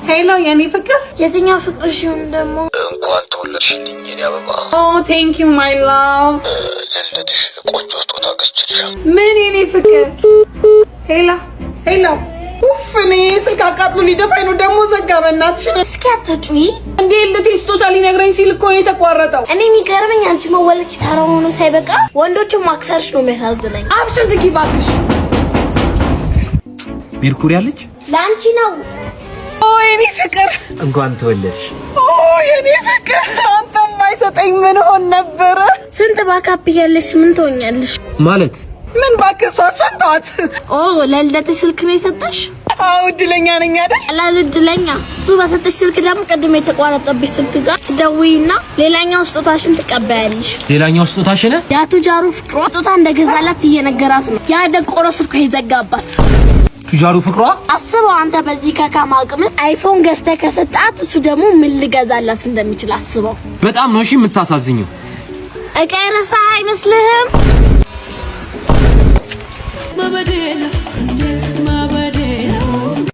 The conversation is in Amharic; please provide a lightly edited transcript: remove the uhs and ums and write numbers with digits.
ሄሎ የኔ ፍቅር የትኛው ፍቅርሽ ይሁን ደግሞ እንኳን ተወለድሽልኝ የኔ አበባ ቴንክ ዩ ማይ ላቭ ለልደትሽ ቆንጆ ስጦታ ገዝቼልሻለሁ ምን የኔ ፍቅር ሄሎ ኡፍ እኔ ስልክ አቃጥሎ ሊደፋኝ ነው ደግሞ ዘጋ በእናትሽ እስኪ አትጩይ እንዴ ለቴ ስጦታ ሊነግረኝ ሲል እኮ ነው የተቋረጠው እኔ የሚገርመኝ አንቺ መወለድ ኪሳራ ሆኖ ሳይበቃ ወንዶቹን ማክሰርሽ ነው የሚያሳዝነኝ አብሽር ዝጊ እባክሽ ሜርኩሪ አለች ላንቺ ነው የኔ ፍቅር እንኳን ተወለድሽ የኔ ፍቅር አንተ ማይሰጠኝ ምን ሆነ ነበር ስንት ባካፕ ያለሽ ምን ትሆኛለሽ ማለት ምን ባክህ ሰጣት ለልደትሽ ስልክ ነው የሰጠሽ እድለኛ ነኝ አይደል እድለኛ እሱ በሰጠሽ ስልክ ደግሞ ቀድሜ የተቋረጠብሽ ስልክ ጋር ትደውይና ሌላኛው ስጦታሽን ትቀበያለሽ ሌላኛው ስጦታሽን ያ ቱጃሩ ፍቅሯ ስጦታ እንደገዛላት እየነገራት ነው ያ ደቆሮ ስልኩ ይዘጋባት ቱጃሩ ፍቅሯ አስበው አንተ በዚህ ከካማ አቅም አይፎን ገዝተህ ከሰጣት እሱ ደግሞ ምን ልገዛላት እንደሚችል አስበው በጣም ነው እሺ የምታሳዝኘው እቃ ረሳህ አይመስልህም